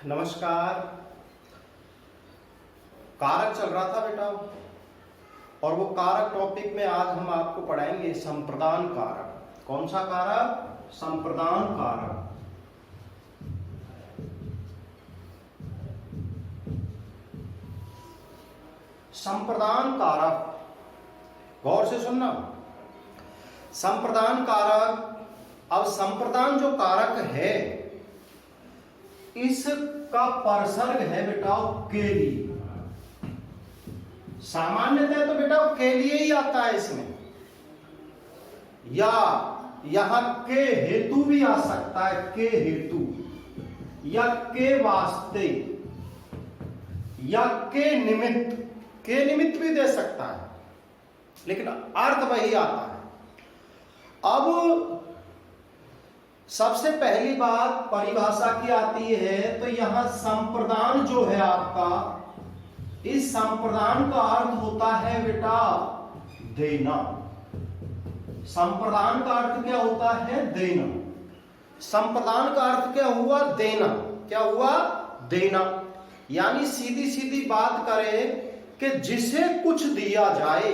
नमस्कार। कारक चल रहा था बेटा, और वो कारक टॉपिक में आज हम आपको पढ़ाएंगे संप्रदान कारक। कौन सा कारक? संप्रदान कारक। संप्रदान कारक, गौर से सुनना। संप्रदान कारक, अब संप्रदान जो कारक है इसका परसर्ग है बेटा के लिए। सामान्यतः तो बेटा के लिए ही आता है इसमें, या यहां के हेतु भी आ सकता है, के हेतु या के वास्ते या के निमित्त भी दे सकता है, लेकिन अर्थ वही आता है। अब सबसे पहली बात परिभाषा की आती है, तो यहां संप्रदान जो है आपका, इस संप्रदान का अर्थ होता है बेटा देना। संप्रदान का अर्थ क्या होता है? देना। संप्रदान का अर्थ क्या हुआ? देना। क्या हुआ? देना। यानी सीधी सीधी बात करें कि जिसे कुछ दिया जाए,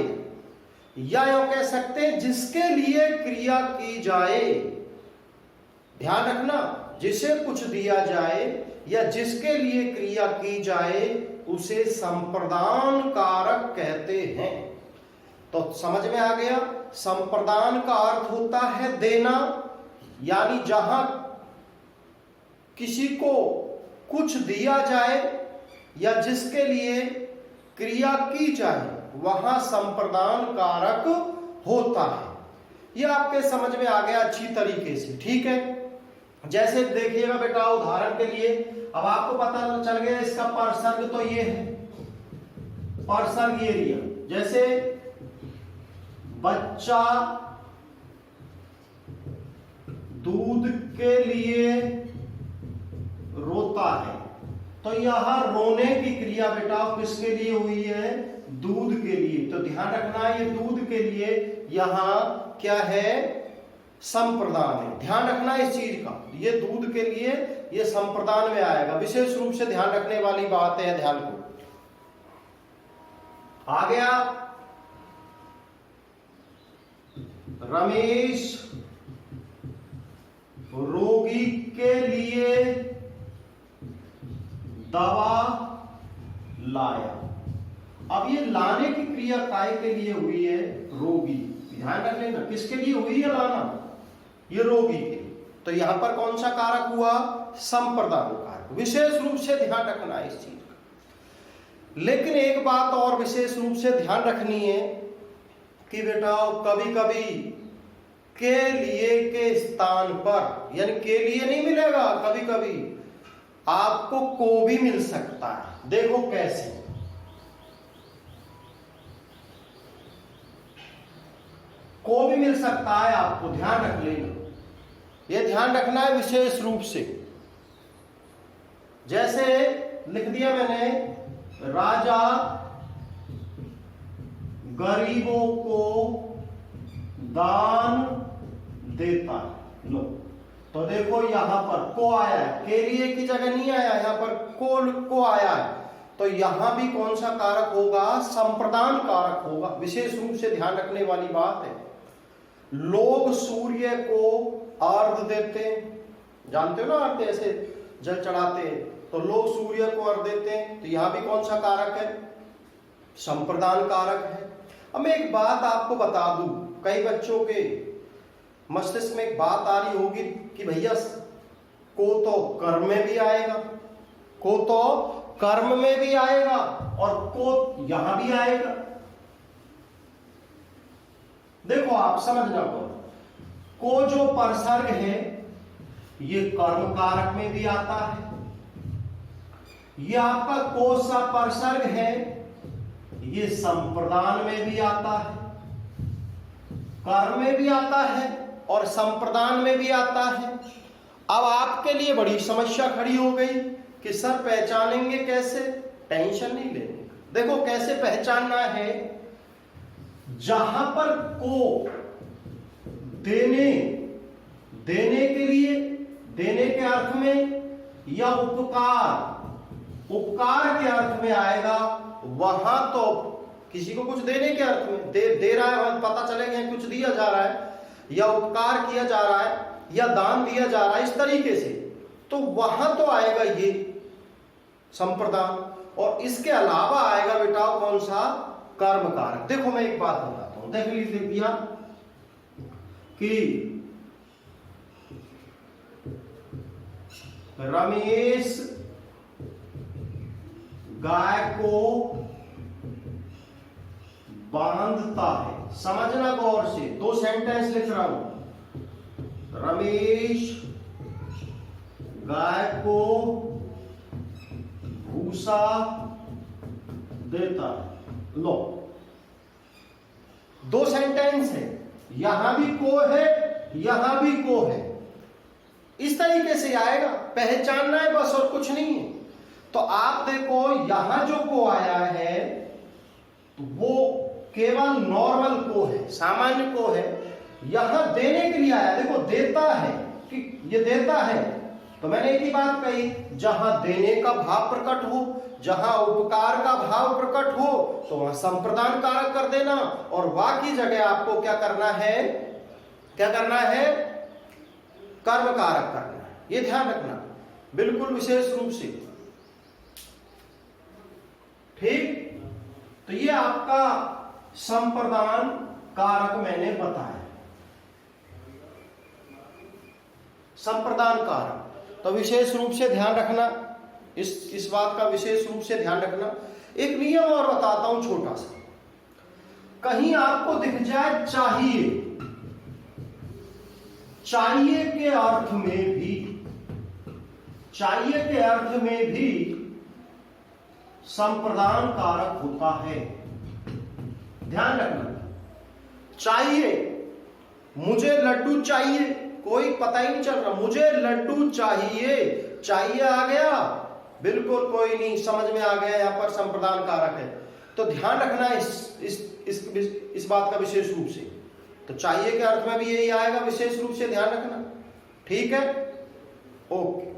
या यूं कह सकते हैं जिसके लिए क्रिया की जाए। ध्यान रखना, जिसे कुछ दिया जाए या जिसके लिए क्रिया की जाए उसे संप्रदान कारक कहते हैं। तो समझ में आ गया, संप्रदान का अर्थ होता है देना, यानी जहां किसी को कुछ दिया जाए या जिसके लिए क्रिया की जाए वहां संप्रदान कारक होता है। यह आपके समझ में आ गया अच्छी तरीके से, ठीक है। जैसे देखिएगा बेटा उदाहरण के लिए, अब आपको पता चल गया इसका परसर्ग तो ये है, परसर्ग एरिया। जैसे बच्चा दूध के लिए रोता है, तो यह रोने की क्रिया बेटा किसके लिए हुई है? दूध के लिए। तो ध्यान रखना ये दूध के लिए यहां क्या है? संप्रदान है। ध्यान रखना इस चीज का, ये दूध के लिए ये संप्रदान में आएगा। विशेष रूप से ध्यान रखने वाली बात है, ध्यान को। आ गया रमेश रोगी के लिए दवा लाया। अब ये लाने की क्रिया काय के लिए हुई है? रोगी। ध्यान रख लेना किसके लिए हुई है लाना? ये रोगी के। तो यहां पर कौन सा कारक हुआ? संप्रदान कारक। विशेष रूप से ध्यान रखना है इस चीज का। लेकिन एक बात और विशेष रूप से ध्यान रखनी है कि बेटा कभी कभी के लिए के स्थान पर, यानी के लिए नहीं मिलेगा, कभी कभी आपको को भी मिल सकता है। देखो कैसे। को भी मिल सकता है आपको, ध्यान रख लेना, ये ध्यान रखना है विशेष रूप से। जैसे लिख दिया मैंने, राजा गरीबों को दान देता है। लो, तो देखो यहां पर को आया है, के लिए की जगह नहीं आया, यहां पर को आया है। तो यहां भी कौन सा कारक होगा? संप्रदान कारक होगा। विशेष रूप से ध्यान रखने वाली बात है। लोग सूर्य को अर्घ देते हैं, जानते हो ना आप, ऐसे जल चढ़ाते हैं, तो लोग सूर्य को अर्घ देते हैं। तो यहां भी कौन सा कारक है? संप्रदान कारक है। अब मैं एक बात आपको बता दूं, कई बच्चों के मस्तिष्क में एक बात आ रही होगी कि भैया को तो कर्म में भी आएगा, को तो कर्म में भी आएगा और को यहां भी आएगा। देखो आप समझना, को जो परसर्ग है ये कर्म कारक में भी आता है। ये आपका को सा परसर्ग है, ये संप्रदान में भी आता है, कर्म में भी आता है और संप्रदान में भी आता है। अब आपके लिए बड़ी समस्या खड़ी हो गई कि सर पहचानेंगे कैसे? टेंशन नहीं लेने। देखो कैसे पहचानना है। जहां पर को देने के लिए, देने के अर्थ में या उपकार, उपकार के अर्थ में आएगा, वहां तो किसी को कुछ देने के अर्थ में दे रहा है, पता चलेगा कुछ दिया जा रहा है, या उपकार किया जा रहा है, या दान दिया जा रहा है, इस तरीके से, तो वहां तो आएगा ये संप्रदान। और इसके अलावा आएगा बेटा कौन सा, कर्म कारक। देखो मैं एक बात बताता हूं, देख लीजिए कि रमेश गाय को बांधता है। समझना गौर से, दो सेंटेंस लिख रहा हूं। रमेश गाय को भूसा देता है। लो, दो सेंटेंस है, यहां भी को है, यहां भी को है, इस तरीके से आएगा, पहचानना है बस और कुछ नहीं है। तो आप देखो यहां जो को आया है तो वो केवल नॉर्मल को है, सामान्य को है। यहां देने के लिए आया, देखो देता है कि ये देता है, तो मैंने एक ही बात कही, जहां देने का भाव प्रकट हो, जहां उपकार का भाव प्रकट हो, तो वहां संप्रदान कारक कर देना, और बाकी जगह आपको क्या करना है, क्या करना है, कर्म कारक करना है। ये ध्यान रखना बिल्कुल विशेष रूप से, ठीक। तो ये आपका संप्रदान कारक मैंने बताया, संप्रदान कारक। तो विशेष रूप से ध्यान रखना, इस बात का विशेष रूप से ध्यान रखना। एक नियम और बताता हूं छोटा सा, कहीं आपको दिख जाए चाहिए, चाहिए के अर्थ में भी, चाहिए के अर्थ में भी संप्रदान कारक होता है। ध्यान रखना, चाहिए, मुझे लड्डू चाहिए, कोई पता ही नहीं चल रहा, मुझे लड्डू चाहिए, चाहिए आ गया, बिल्कुल कोई नहीं, समझ में आ गया, यहां पर संप्रदान कारक है। तो ध्यान रखना इस बात का विशेष रूप से। तो चाहिए के अर्थ में भी यही आएगा, विशेष रूप से ध्यान रखना, ठीक है, ओके।